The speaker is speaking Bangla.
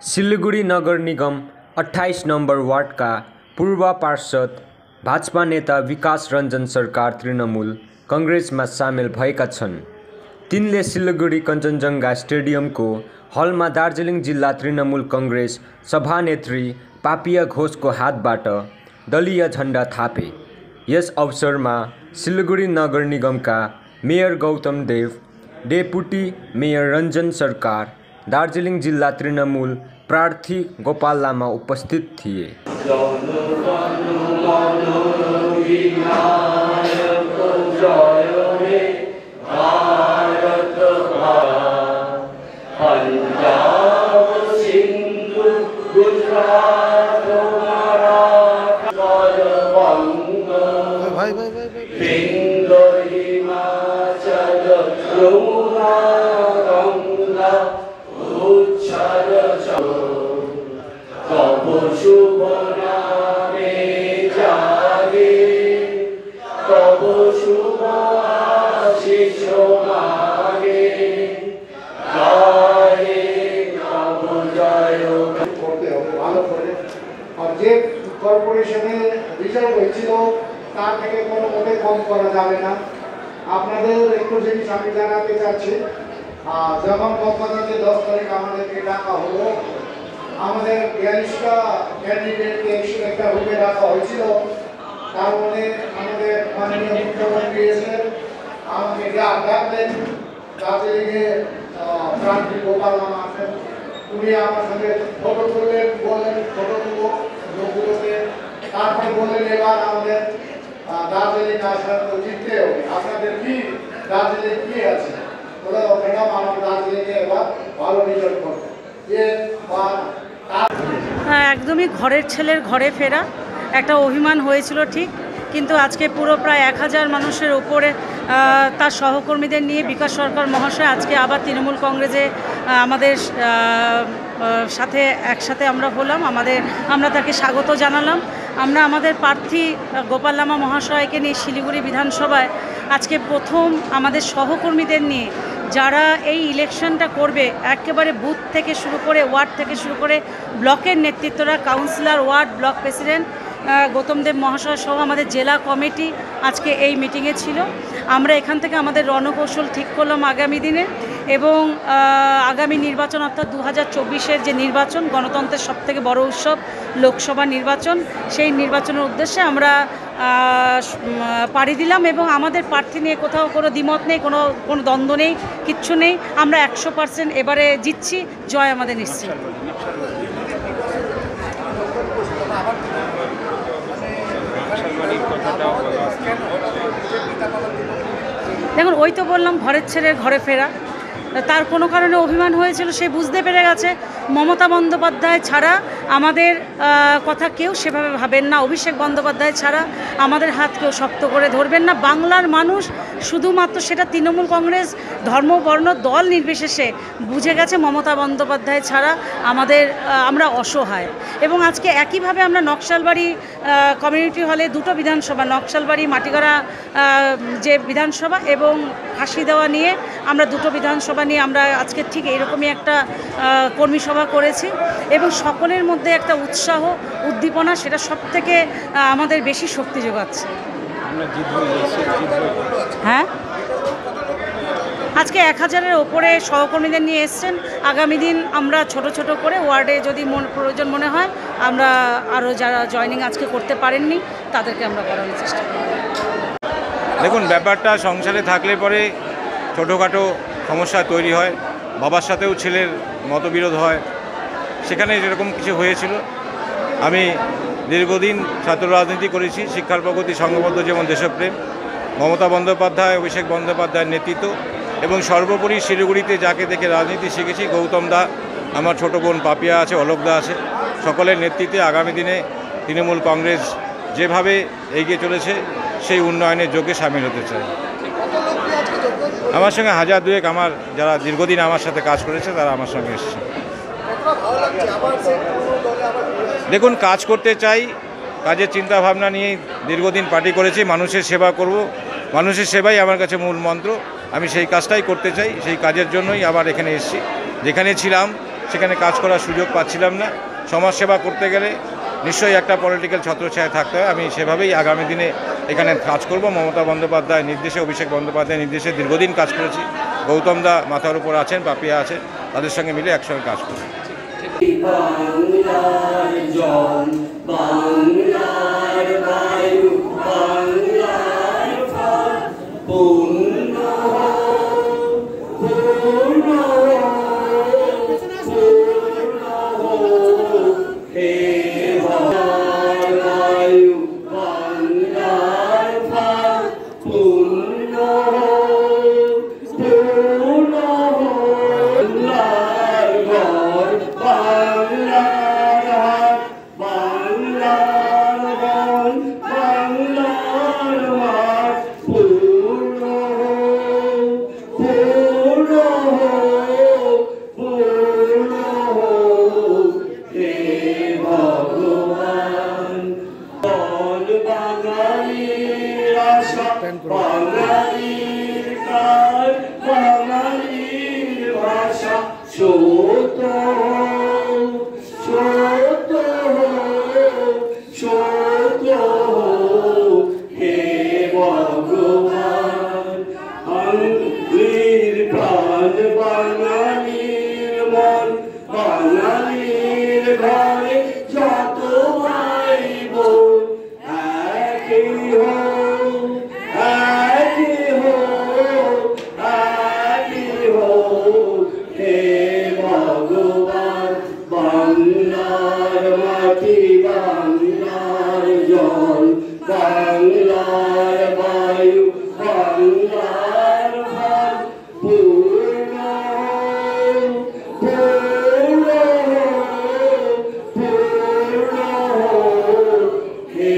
सिलगढी नगर निगम 28 नम्बर वार्डका पूर्व पार्षद भाजपा नेता विकास रञ्जन सरकार तृणमूल कङ्ग्रेसमा सामेल भएका छन्। तिनले सिलगढी कञ्चनजङ्घा स्टेडियमको हलमा दार्जिलिङ जिल्ला तृणमूल कङ्ग्रेस सभानेत्री पापिया घोषको हातबाट दलीय झण्डा थापे। यस अवसरमा सिलगढी नगर निगमका मेयर गौतम देव, डेपुटी मेयर रञ्जन सरकार, दार्जिलिङ जिल्ला तृणमूल प्रार्थी गोपाल लामा उपस्थित थिए। যে কর্পোরেশনের রিজার্ভ হয়েছিল তার থেকে কোনো মতে কম করা যাবে না। আপনাদের একটু জিনিস আমি জানাতে চাচ্ছি, যখন কম্পাদাতে 10 তারিখ আমাদেরকে ডাকা হলো, আমাদের 42টা ক্যান্ডিডেটকে একটা রুমে রাখা হয়েছিল। তার মধ্যে আমাদের মাননীয় মুখ্যমন্ত্রী এসেছেন, আমাকে ডাকলেন, দার্জিলিংয়ে প্রান্তি গোপাল নামা আছেন, উনি আমার সঙ্গে ফটো তুললেন, বললেন ফটো তুলবো লোকগুলোকে। তারপরে বললেন এবার আমাদের দার্জিলিং আসার তো জিততে হবে, আপনাদের কি দার্জিলিং কি আছে, ওরা ম্যাডাম আমার দার্জিলিংয়ে এবার ভালো রেজাল্ট করবে। হ্যাঁ, একদমই ঘরের ছেলের ঘরে ফেরা একটা অভিমান হয়েছিল ঠিক, কিন্তু আজকে পুরো প্রায় 1000 মানুষের ওপরে তার সহকর্মীদের নিয়ে বিকাশ সরকার মহাশয় আজকে আবার তৃণমূল কংগ্রেসে আমাদের সাথে একসাথে আমরা হলাম। আমরা তাকে স্বাগত জানালাম। আমরা আমাদের প্রার্থী গোপাল লামা মহাশয়কে নিয়ে শিলিগুড়ি বিধানসভায় আজকে প্রথম আমাদের সহকর্মীদের নিয়ে যারা এই ইলেকশনটা করবে, একেবারে বুথ থেকে শুরু করে ওয়ার্ড থেকে শুরু করে ব্লকের নেতৃত্বরা, councillor, ward, block president Gautam Deb মহাশয় সহ আমাদের জেলা কমিটি আজকে এই মিটিংয়ে ছিল। আমরা এখান থেকে আমাদের রণকৌশল ঠিক করলাম আগামী দিনে, এবং আগামী নির্বাচন অর্থাৎ 2024-এর যে নির্বাচন, গণতন্ত্রের সবথেকে বড় উৎসব লোকসভা নির্বাচন, সেই নির্বাচনের উদ্দেশ্যে আমরা পাড়ি দিলাম। এবং আমাদের প্রার্থী নিয়ে কোথাও কোনো দ্বিমত নেই, কোনো দ্বন্দ্ব নেই, কিচ্ছু নেই। আমরা 100% এবারে জিতছি, জয় আমাদের নিশ্চিত। দেখুন, ওই তো বললাম ঘরের ছেলের ঘরে ফেরা, তার কোনো কারণে অভিমান হয়েছিল, সে বুঝতে পেরে গেছে মমতা বন্দ্যোপাধ্যায় ছাড়া আমাদের কথা কেউ সেভাবে ভাবেন না, অভিষেক বন্দ্যোপাধ্যায় ছাড়া আমাদের হাত কেউ শক্ত করে ধরবেন না। বাংলার মানুষ শুধুমাত্র সেটা তৃণমূল কংগ্রেস ধর্ম বর্ণ দল নির্বিশেষে বুঝে গেছে মমতা বন্দ্যোপাধ্যায় ছাড়া আমরা অসহায়। এবং আজকে একইভাবে আমরা নকশালবাড়ি কমিউনিটি হলে দুটো বিধানসভা, নকশালবাড়ি মাটিগাড়া যে বিধানসভা এবং ফাঁসি দেওয়া নিয়ে আমরা দুটো বিধানসভা নিয়ে আমরা আজকে ঠিক এরকমই একটা কর্মী সভা করেছি। এবং সকলের মধ্যে একটা উৎসাহ উদ্দীপনা, সেটা সবথেকে আমাদের বেশি শক্তি যোগাচ্ছে। হ্যাঁ, আজকে 1000-এর ওপরে সহকর্মীদের নিয়ে এসছেন। আগামী দিন আমরা ছোট ছোট করে ওয়ার্ডে যদি প্রয়োজন মনে হয়, আমরা আরও যারা জয়েনিং আজকে করতে পারেননি তাদেরকে আমরা করানোর চেষ্টা করব। দেখুন, ব্যাপারটা সংসারে থাকলে পরে ছোটোখাটো সমস্যা তৈরি হয়, বাবার সাথেও ছেলের মতবিরোধ হয়, সেখানে যেরকম কিছু হয়েছিল। আমি দীর্ঘদিন ছাত্র রাজনীতি করেছি, শিক্ষার প্রগতি, সংঘবদ্ধ যেমন দেশপ্রেম, মমতা বন্দ্যোপাধ্যায়, অভিষেক বন্দ্যোপাধ্যায়ের নেতৃত্ব, এবং সর্বোপরি শিলিগুড়িতে যাকে দেখে রাজনীতি শিখেছি, গৌতম দা, আমার ছোটো বোন পাপিয়া আছে, অলোক দা আছে, সকলের নেতৃত্বে আগামী দিনে তৃণমূল কংগ্রেস যেভাবে এগিয়ে চলেছে সেই উন্নয়নের যোগে সামিল হতে চাই। আমার সঙ্গে 1000-2 আমার যারা দীর্ঘদিন আমার সাথে কাজ করেছে তারা আমার সঙ্গে এসেছে। দেখুন, কাজ করতে চাই, কাজের চিন্তা ভাবনা নিয়ে দীর্ঘদিন পার্টি করেছি, মানুষের সেবা করব, মানুষের সেবাই আমার কাছে মূল মন্ত্র। আমি সেই কাজটাই করতে চাই, সেই কাজের জন্যই আবার এখানে এসেছি। যেখানে ছিলাম সেখানে কাজ করার সুযোগ পাচ্ছিলাম না। সমাজসেবা করতে গেলে নিশ্চয়ই একটা পলিটিক্যাল ছত্রছায়া থাকতে হয়। আমি সেভাবেই আগামী দিনে এখানে কাজ করব। মমতা বন্দ্যোপাধ্যায় নির্দেশে, অভিষেক বন্দ্যোপাধ্যায় নির্দেশে দীর্ঘদিন কাজ করেছি। গৌতম দা মাথার উপর আছেন, পাপিয়া আছেন, তাদের সঙ্গে মিলে একসঙ্গে কাজ করব। বাংলার জল, বাংলার বায়ু, বাংলার ফল, পূর্ণ হোক, পূর্ণ হোক, পূর্ণ হোক, হে বাংলার বায়ু, বাংলার ফল, পূর্ণ হোক, পূর্ণ হোক, বাংলার ঘর, বাংলার হাট, বাংলার বন, বাংলার মাঠ, পূর্ণ হোক, পূর্ণ হোক, পূর্ণ হোক, হে ভগবান। বল বাঙালির আশা, বাঙালির কাজ, বাঙালির ভাষা, সত্য হোক, সত্য হোক, সত্য হোক, হে ভগবান। বাঙালির প্রাণ, বাঙালির মন, বাঙালির ঘরে যত ভাই বোন, একই হোক, একই হোক, একই হোক, হে ভগবান। বাংলার